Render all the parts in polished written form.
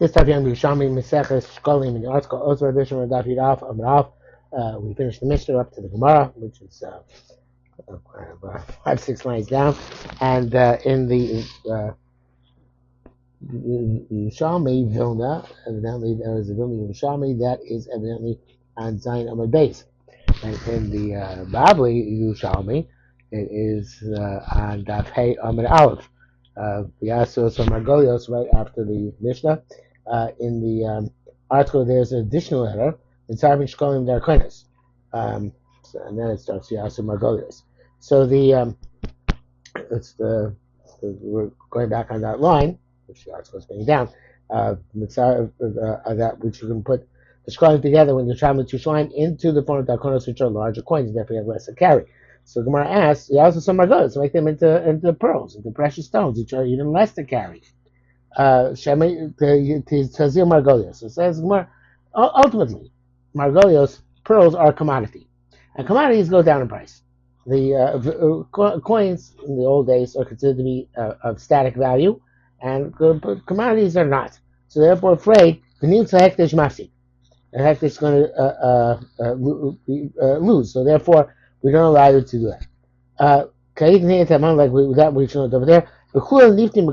This time, Yerushalmi Shekalim in the article also edition of Daf Yudaf Amrav. We finished the Mishnah up to the Gemara, which is 5-6 lines down, and in the Yerushalmi Vilna, evidently there is a Vilna Yerushalmi that is evidently on Zion Amar Beis, and in the Babli Yerushalmi it is on Daf Hey Amar Aleph. Yasos or Margolios right after the Mishnah. In the article, there's an additional error. It's Yerushalmi Shekalim Darkonis. And then it starts Yasos Margolios. So we're going back on that line, which the article is bringing down. That which you can put the Shekalim together when you're traveling to Yerushalayim into the form of Darkonos, which are larger coins, and therefore you have less to carry. So Gemara asks, you also some margolios, make them into pearls, into precious stones, which are even less to carry. Tazir margolios. So it says Gemara, ultimately, margolios, pearls are a commodity, and commodities go down in price. The coins in the old days are considered to be of static value, and commodities are not. So therefore, afraid the need to hekdesh mafsid, and hekdesh is going to lose. So therefore, we don't allow you to do that. Like that we showed over there. Everything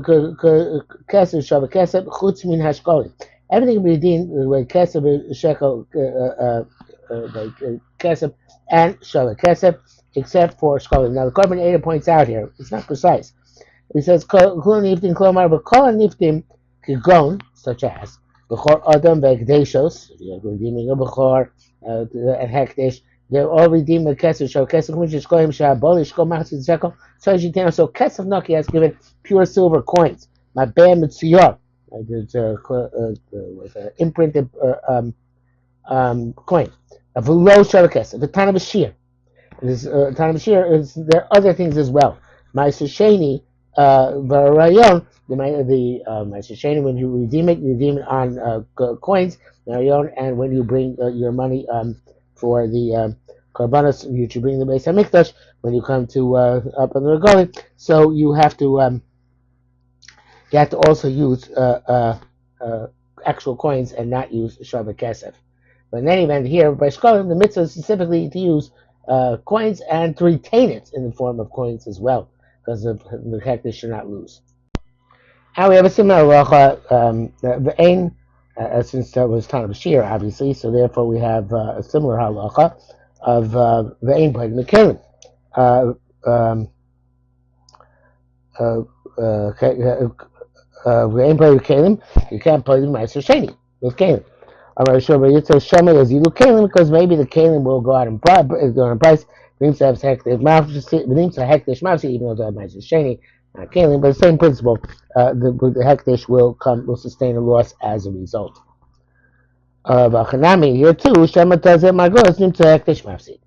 can be redeemed with kesef, shekel, kesef, and shekel kesef, except for shekalim. Now the Korban Eda points out here, it's not precise. He says kol niftim klomar, but kol niftim kigon, such as bechor adam v'ekdeshos, you're redeeming a bechor and hekdesh. They're all redeemed with kesef. So kesef which is kohen shabolish kol machzit shekel. So kesef naki has given pure silver coins. My bam mitziyor, it's with an imprinted coin. A below shekel kesef. The time of a shear. This time of shear is there are other things as well. Ma'aser sheni v'rayon. The Ma'aser sheni, when you redeem it on coins. Rayon, and when you bring your money for the Karbanos, you should bring the Beis HaMikdash when you come to up on the Regalim. So you have to also use actual coins and not use Shabbat Kesef. But in any event, here by Shekalim, the mitzvah is specifically to use coins and to retain it in the form of coins as well, because the hekdesh should not lose. And we have a similar halacha, the ain, since that was Tanah Bashir, obviously, so therefore we have a similar halacha of the ain played in the Kalim. The ain played with Kalim, you can't play the Ma'aser Sheni with Kalim. I'm not sure, but it's a Shema as you do Kalim, because maybe the Kalim will go out in price. Even though they have Ma'aser Sheni, not Kalim, but the same principle. The hekdesh will sustain a loss as a result. V'achanami here too. Shema tazeh margos nimtza hekdesh mafsid.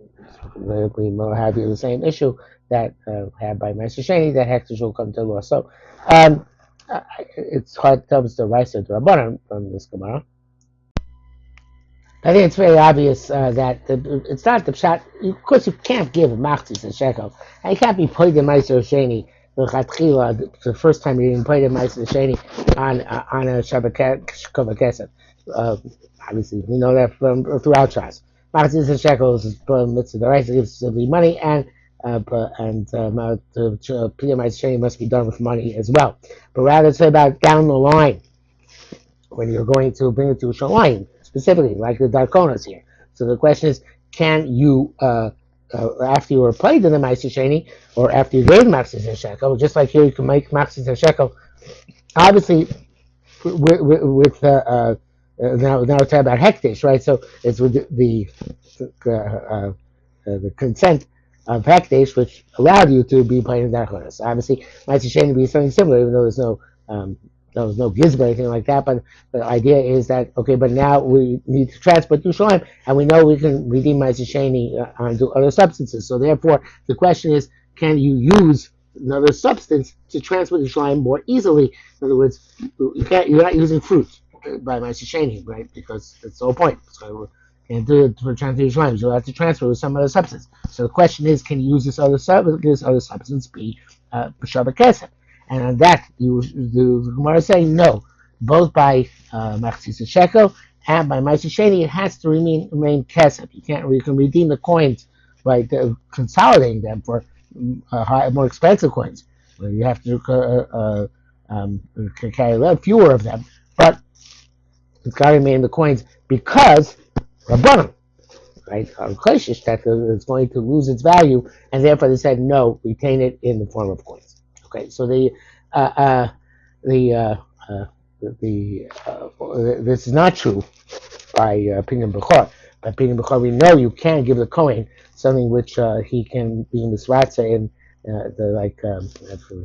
We will have the same issue that had by Ma'aser Sheni, that hekdesh will come to loss. So it's hard to tell if it's the rice or the rabbanan from this Gemara. I think it's very obvious that it's not the pshat. Of course, you can't give machzis and shekel, and you can't be paid the Ma'aser Sheni. The first time you didn't play the Ma'aser Sheni on a Shabbat Kesef. Obviously, we know that from throughout Shas. Machzis and shekels is mitzvah. The right to give simply money, and Ma'aser Sheni must be done with money as well. But rather say about down the line when you're going to bring it to Yerushalayim, specifically like the Darkonos here. So the question is, can you after you were played in the Ma'aser Sheni, or after you gave Machzis and shekel, just like here you can make Machzis and shekel. Obviously, with now we're talking about hekdesh, right? So it's with the consent of hekdesh, which allowed you to be playing in Darkonos. Obviously, Ma'aser Sheni would be something similar, even though there was no gizba or anything like that, but the idea is that, okay, but now we need to transport to Yerushalayim, and we know we can redeem Ma'aser Sheni onto other substances. So therefore, the question is, can you use another substance to transport to Yerushalayim more easily? In other words, you're not using fruit by Ma'aser Sheni, right? Because that's the whole point. So you can't do it for transport to Yerushalayim. So you have to transfer with some other substance. So the question is, can you use this other substance be Shabbat Kesef? And on that, the Gemara is saying no. both by Machzis Shekel and by Ma'aser Sheni, it has to remain kesef. You can redeem the coins by consolidating them for more expensive coins. Where you have to carry a lot fewer of them, but it's got to remain in the coins because Rabbanim, right? That is going to lose its value, and therefore they said no, retain it in the form of coins. Okay, so uh, uh, the this is not true by Pinyin Bechor. By Pinyin Bechor, we know you can give the Kohen something which he can be misratza in. I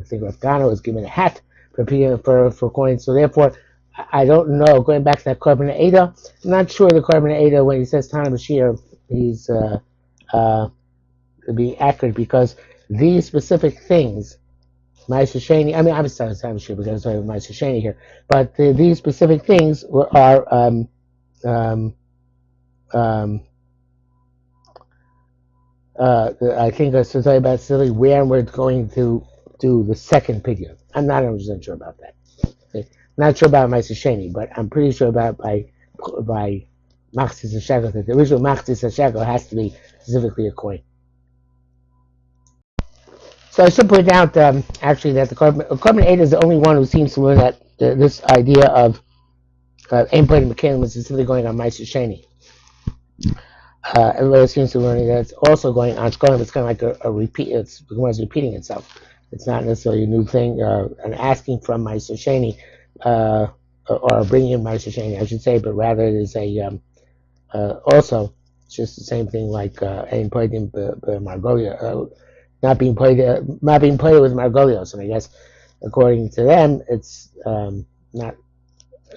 think Rav Gano was given a hat for coins. So therefore, I don't know. Going back to that Korban Eda, I'm not sure the Korban Eda when he says Tana Bashir, he's being accurate because these specific things. Ma'aser Sheni. I mean, I'm sorry, because I'm talking about Ma'aser Sheni here, but these specific things are um, um, I think I was talking about silly where we're going to do the second pidyon. I'm not 100% sure about that. Okay? Not sure about Ma'aser Sheni, but I'm pretty sure about by Machzis Shekel that the original Machzis Shekel has to be specifically a coin. So I should point out, actually, that the Korban Eda is the only one who seems to learn that this idea of Ein Podim Mekalim is specifically going on Ma'aser Sheni. Everybody seems to learn that it's also going on Shkolim. It's kind of like a repeat. It's repeating itself. It's not necessarily a new thing. An asking from Ma'aser Sheni, or bringing in Ma'aser Sheni, I should say, but rather it is a also it's just the same thing like Ein Podim Margolia. Not being played with Margolios, and I guess according to them, it's not.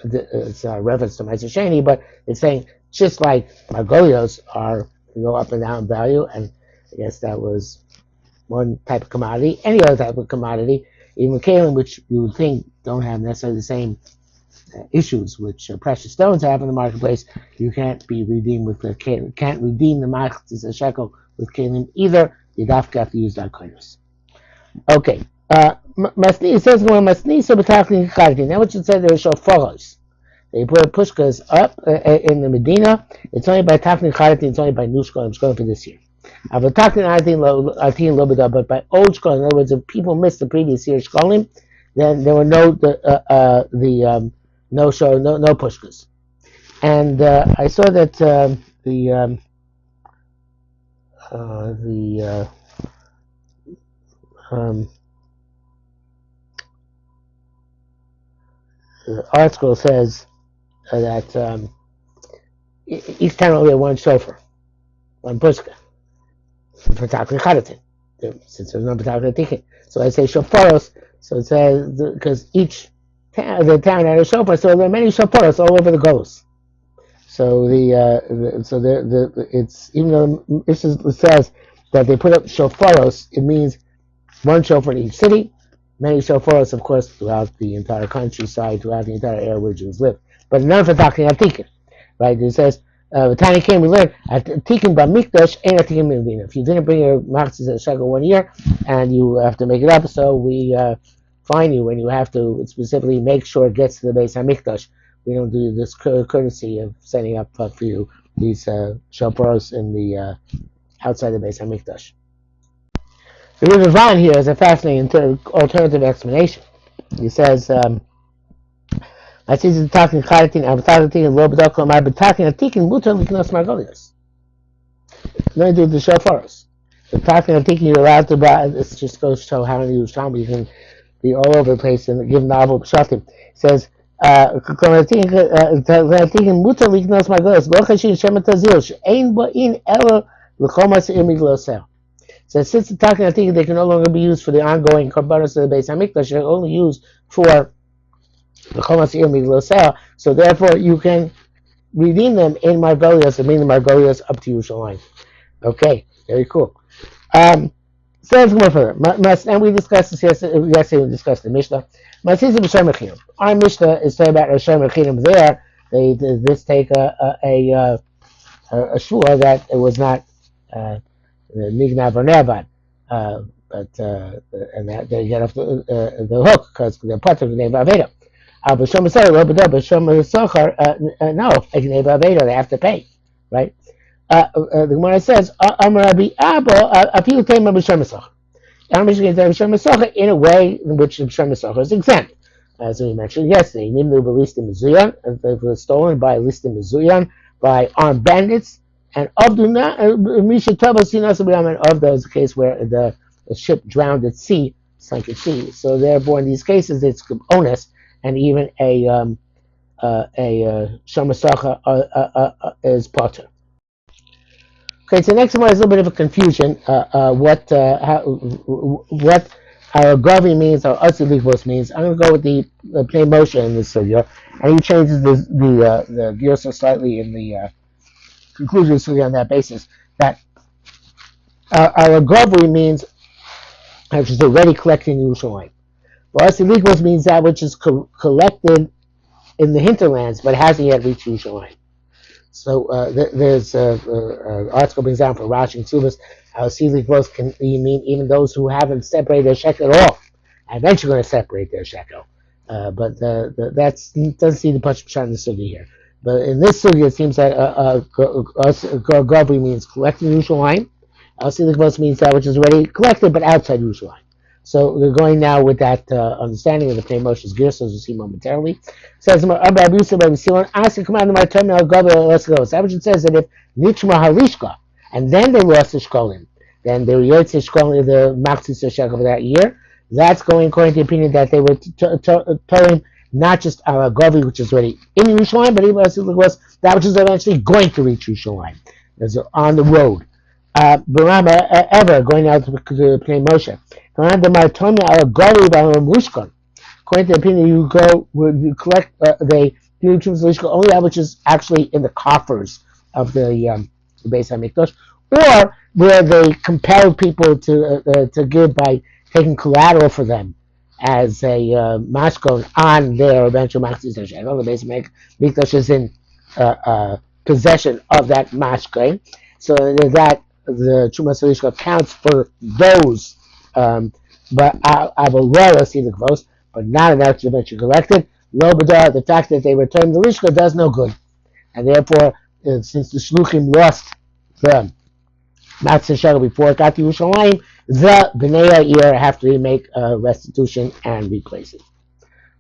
It's a reference to Ma'aser Sheni, but it's saying just like Margolios go up and down in value, and I guess that was one type of commodity. Any other type of commodity, even Kalim, which you would think don't have necessarily the same issues which precious stones have in the marketplace, you can't be redeemed with the Kalim. Can't redeem the Machzis Shekel with Kalim either. You have to use darkonos. Okay. It says going Masni so betachling chaytin. Now what should say there is shofaros. They put pushkas up in the Medina. It's only by tachling chaytin. It's only by new shkolim. Shkolim for this year. But by old shkolim, in other words, if people missed the previous year's shkolim, then there were no no pushkas. And I saw that the article says that each time only one shofar, one pushka, for Takli Chadatin, since there's no Takli Tikkun. So I say shofaros, so it says, because each the town had a shofar, so there are many shofaros all over the Golos. So it's even though it says that they put up shofaros, it means one shofar in each city, many shofaros, of course, throughout the entire countryside, throughout the entire area where Jews live. But none for talking at Tikkun, right? It says, Tani came, we learned, at Tikkun B'Mikdash, ain't a Tikkun B'Medina. If you didn't bring your Machzis Shekel 1 year, and you have to make it up, so we fine you, and you have to specifically make sure it gets to the Beis HaMikdash. We don't do this courtesy of setting up for you these shofaros in the outside the Beis HaMikdash. The River here is a fascinating alternative explanation. He says, I see the talking chaytin, I'm talking low bedokol, my talking a tikkun mutar liknos margolios. Nothing to do with the shofaros. The talking a tikkun you're allowed to buy. This just goes to show how many Yerushalmi you can be all over the place and give novel pshatim. It says, tikkun mutar liknos margolios. Lo chashin shemet tazil she'ein bo'in elo l'chomas imiglosel. So since the talking I think they can no longer be used for the ongoing korbanos of the Beis Hamikdash, they're only used for the chomas miglosel. So therefore, you can redeem them in Margolios and bring the Margolios up to Yerushalayim. Okay, very cool. So let's go further. And we discussed this yesterday. We discussed the Mishnah. Our Mishnah is saying about Yerushalmi Shekalim. There, they this take a shua that it was not. Nignav or Nevad, but and that they get off the hook because they're part of the name of Aveda. B'Shom Masachar, Lo B'Do, B'Shom Masachar, no, they have to pay, right? The Gemara says, Amar Rabbi Abba, Afilu Tema B'Shom Masachar. In a way in which the B'Shom Masachar is exempt. As we mentioned yesterday, Nimnu B'Listim Mizuyan, they were stolen by Listim Mizuyan, by armed bandits, and of those, the case where the ship drowned at sea, sank at sea. So therefore, in these cases, it's onus, and even a shamasacha is potter. Okay, so next one is a little bit of a confusion. What our Gavi means, our Atzilikvos means. I'm going to go with the Pnei Moshe in this sugya, and he changes the Gersa slightly in the conclusion sugya on that basis. That our Gavi means which is already collected in Yerushalayim. But Atzilikvos means that which is collected in the hinterlands, but hasn't yet reached Yerushalayim. So there's article brings down for Rashi and Tzubas how Sili growth can mean even those who haven't separated their shekel at all, and eventually going to separate their shekel. But that's doesn't see the punch in the sugi here. But in this sugi, it seems that Gavri means collecting Yerushalayim. Sili growth means that which is already collected but outside Yerushalayim. So we're going now with that understanding of the Pnei Moshe's Gersa, as we'll see momentarily. It says, that which it says that if Nichma Harishka, and then they lost the Shkolim, then they were Yotze Shkolim, the Machzis Shekel of that year, that's going according to the opinion that they were telling not just Govi, which is already in Yerushalayim, but even was that which is eventually going to reach Yerushalayim. There's on the road. Barama ever going out to Pnei Moshe. According to the opinion, you collect they do only that which is actually in the coffers of the Beis Hamikdash, or where they compel people to give by taking collateral for them as a mashkon on their eventual machzis shekel. The Beis Hamikdash is in possession of that mashkon, so that the Trumas Harishka counts for those. But I will rather see the close, but not enough to eventually collected. Lo b'dar, the fact that they returned the Rishka does no good, and therefore, since the Shluchim lost the Matzah Shekel before it got to Yerushalayim, the Bnei Ha'ir have to make restitution and replace it.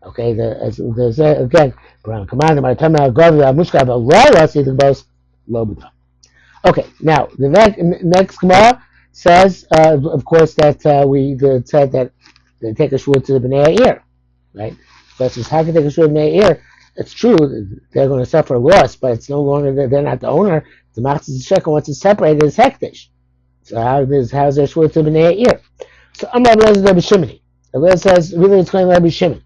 Okay, there's again, command my time I'll go to Mushka, but rather see the close. Lo b'dar. Okay, now the next Gemara says, of course, that we said that they take a shvur to the Bnei Ha'ir, right? But says, how can they take a shvur to the Bnei Ha'ir? It's true, they're going to suffer loss, but it's no longer, they're not the owner. The Machzis Shekel, once it's separated, is hektish. So how's their shvur to the Bnei Ha'ir? So Amar Rabbi Shimon. Rabbi says, really it's going to Rabbi Shimon.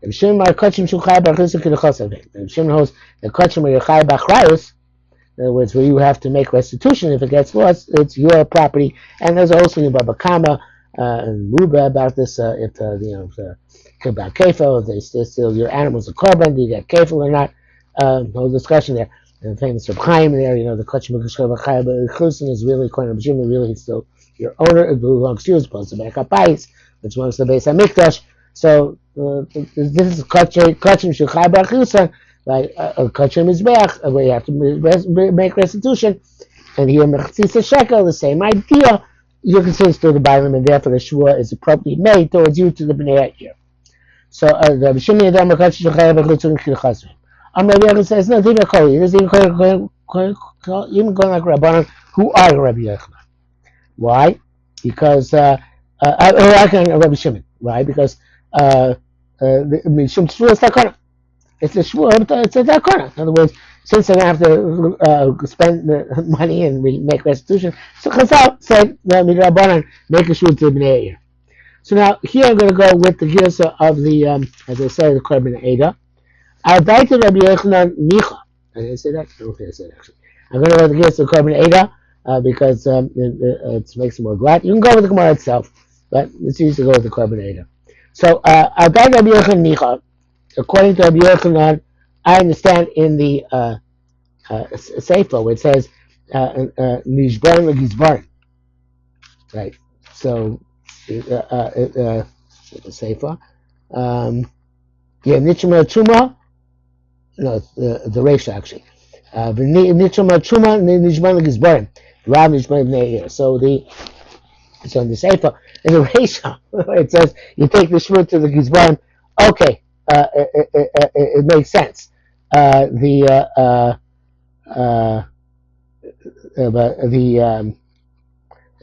Rabbi Shimon are kachim shulchay b'achus k'dechosavim. Rabbi Shimon holds the kachim are yachai b'achrayus. In other words, where you have to make restitution if it gets lost, it's your property. And there's also in Baba Kama and Ruba about this. If about kefil, if they steal your animals a korban, do you get kefil or not? Whole discussion there. And the famous Reb Chaim there, the Kachim Chusin is really according to Jim, really it's still your owner. It belongs to you as opposed to Bechap Bais, which belongs to the Beis Hamikdash. So this is Kachim Shulchay B'Chusin. Like a kachim mizbeach, where you have to make restitution, and here mechzis shekel, the same idea. You can say still the bailim, and therefore the shvur is appropriately made towards you to the bnei ha'ir. So the B'Shimon Yadam Kachim Shulchay B'Chusin K'Chazrim. Rabbi Yochanan says no, even Kol, he doesn't even go like Rabbanan who are Rabbi Yochanan. Why? Because Rabbi Shimon. Why? Because the shvur is takana. It's a shvur, it's a takana. In other words, since they're going to have to spend the money and make restitution, so Chazal said, Rabbanan, make a shvur to the Bnei Ha'ir. So now, here I'm going to go with the Gersa of the, as I said, the Korban Eidah. I'll die to Rabbi Yochanan Micha. I didn't say that? I don't think I said actually. I'm going to go with the Gersa of Korban Eidah because it makes it more glad. You can go with the Gemara itself, but it's easy to go with the Korban Eidah. So, I'll die to Rabbi Yochanan Micha. According to Rabbi Yochanan, I understand in the Sefer where it says Nishbar L'Gizbar, right? So the Sefer, Yeah, Nichma Truma. No, the Reisha actually. Nichma Truma Nishman Gizbarim. Rav Nishman Bnei. So in the Sefer in the Reisha it says you take the shvur to the Gizbarim. Okay, it makes sense. The but the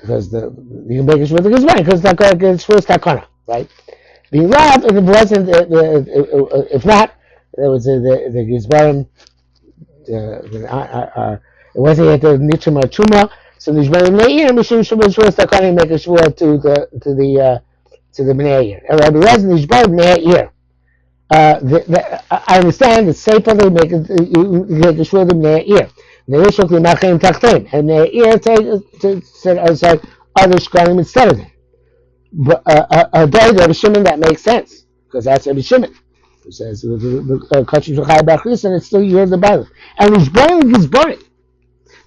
because the you can make a shvur to the Gizbarim because the shvur is takana, right? The Rav and it wasn't if not it was the Gizbarim. It wasn't at the Nitzum or Truma, so the Bnei Meir Mishum Shuma Shua Stakani make a shvur to the Bnei Meir. And Rabbi Rezin Nishbar Bnei Meir. I understand the Sefer they make a shvur to Bnei Meir. The Rishon Klimachim Tachtim, and Bnei Meir said other shkalim instead of them. But a day Rabbi Shimon that makes sense because that's Rabbi Shimon. It says the country for Chai Bachris, and it's still you heard the Bible. And Gizbarim.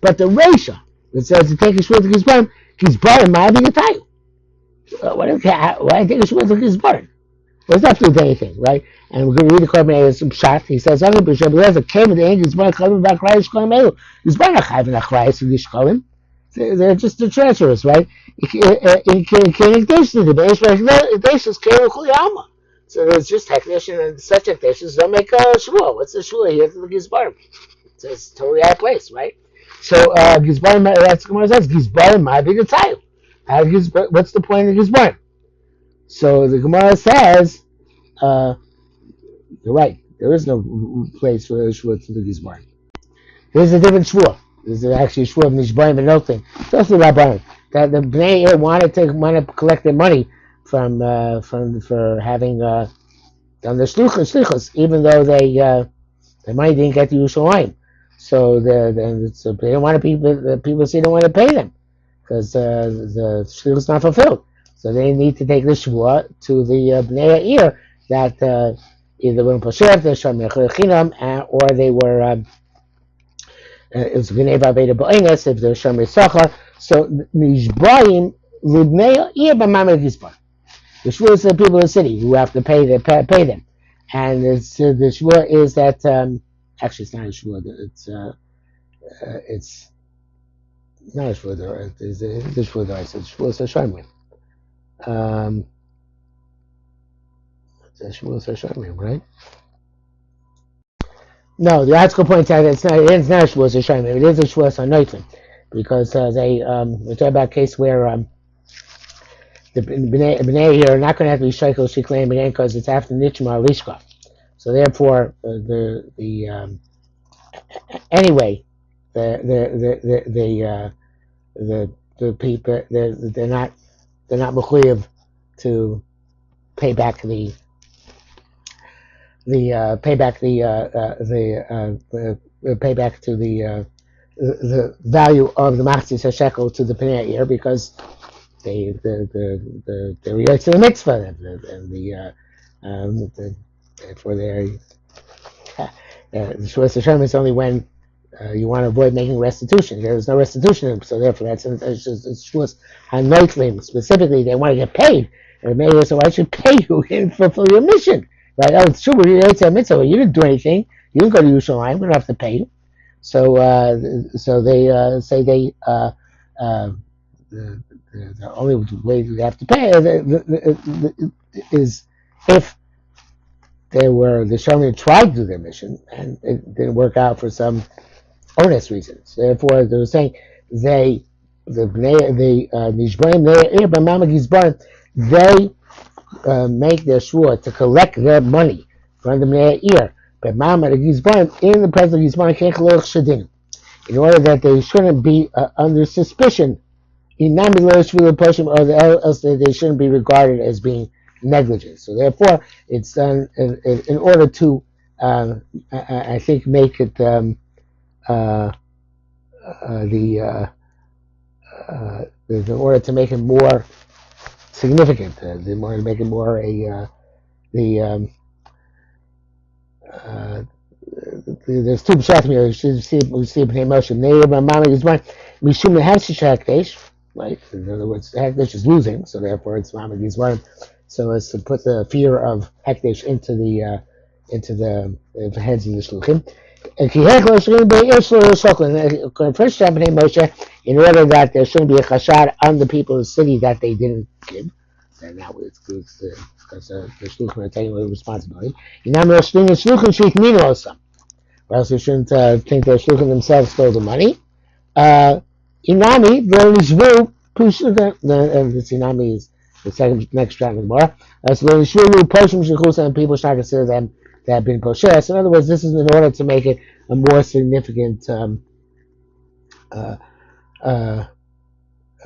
But the Reisha that says to take a shvur to Gizbarim might be a title. Why take a shvur to Gizbarim? Well, it's not to do with anything, right? And we're going to read the Korban as some shot. He says, "Other Bishop Lezer came to the angels, Gizbarim Chalim Bachrai Shkolim Elu. Gizbarim Chalim Bachrai Shkolim. They're just the treacherous, right? So there's just hekdesh and such hekdeshes don't make a shvur. What's the shvur here to the Gizbarim? It's totally out of place, right? So Gizbarim, that's Gemara says Gizbarim might be the title. What's the point of Gizbarim? So the Gemara says, you're right. There is no place for a shvur to the Gizbarim. There's a different shvur. There's actually a shvur of Nishbarim and Nothing. That's the Rabbanim. That the Bnei Meir wanted to collect their money for having done the shlichus, even though the money didn't get to Yerushalmi. So they don't want people say they don't want to pay them because the shlichus is not fulfilled. So they need to take the shvur to the Bnei Meir that either were Pashev, the Shem Chinam, or they were. It's Bnei Baveda Bo'enes if they're Shomer Sachar. So Nishbaim Libnei Meir b'Mamad Gizbar. The shvur is the people of the city who have to pay them, and the shvur is that actually it's not a shvur. It's not a shvur. It's a shvur. It's a shvur. It's a shomer. It's a shvur. It's a shomer, right? No, the article points out that it's not a shvur. It's a shomer. It is a shvur on Noitlim because we're talking about a case where. The Bnei here are not going to have to be Sheikel Shikleim again because it's after Nitchma or Lishka. So therefore, anyway, the people they're not mechuyev to pay back the value of the Machzis HaShekel to the Bnei here because they relate to the mitzvah and for their the Shavuos Hashem is only when you want to avoid making restitution. There's no restitution, so therefore it's Shavuos Hanoitlim specifically. They want to get paid, and maybe so I should pay you and fulfill your mission, right? Oh, it's true, but you mitzvah. You didn't do anything. You didn't go to Yerushalayim. We don't have to pay you. So they say the only way you have to pay is if the Shomer tried to do their mission and it didn't work out for some honest reasons. Therefore, they were saying they make their shvur to collect their money from the Bnei Meir, but in the presence of Gizbarim in order that they shouldn't be under suspicion. Or else they shouldn't be regarded as being negligent. So therefore, it's done in order to, I think, make it in order to make it more significant, in order to make it more there's two pshatim here. We see Bnei Moshe. Mishum Hafshish Hakdesh. Right. In other words, Hekdesh is losing, so therefore it's Mamad Yizbarim. So as to put the fear of Hekdesh into the into the heads of the shluchim. First step in Moshe, in order that there shouldn't be a chashad on the people of the city that they didn't give. And now it's because the shluchim are taking away responsibility. Or else you shouldn't think the shluchim themselves stole the money. Inami, the Nishvu, the Inami is the second next chapter of the Gemara. So the Nishvu, Poshim Shechus, and people start to consider them that have been Poshes. In other words, this is in order to make it a more significant, or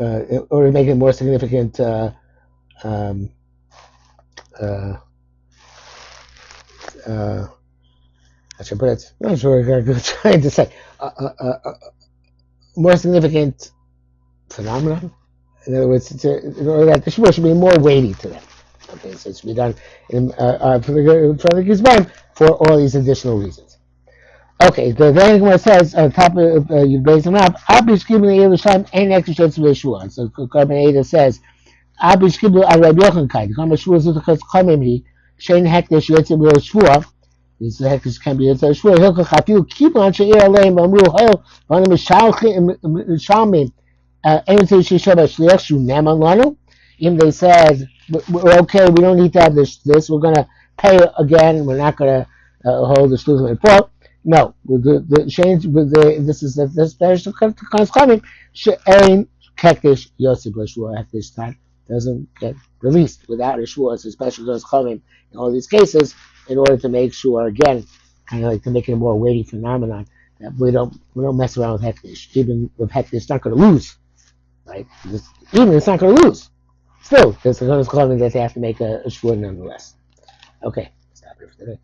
to make it more significant, I should put it, I'm not sure what I'm trying to say, more significant phenomenon. In other words, in order that the Shvuah should be more weighty to them. Okay, so it should be done for the Gizbaim for all these additional reasons. Okay, the Gemara says on top of you raise them up. Abish Kibul Yerushalmi and extra shades of Shvuah. So Karban Ada says Abish Kibul al Rabbi Yochanan. The Karban Shvuah is because Kamim Shein Hekdesh Yotzim Shvuah. This Hekdesh can be Yotzim Shvuah. Hilchach Afilu Kibul Anshe Ir Aleim Amru Hoil Vanim Shalmim. Even they said we're okay, we don't need to have this. We're going to pay again. We're not going to hold the shluchim report. No, the change with this is this parish comes coming. She'ain kektish yosef l'shua at this time doesn't get released without a shua. It's a special goes coming in all these cases in order to make sure again, kind of like to make it a more weighty phenomenon that we don't mess around with hektish. Even with hektish, it's not going to lose. Right? Even it's not going to lose. Still, there's a claiming that they have to make a shvuah nonetheless. Okay, stop here for today.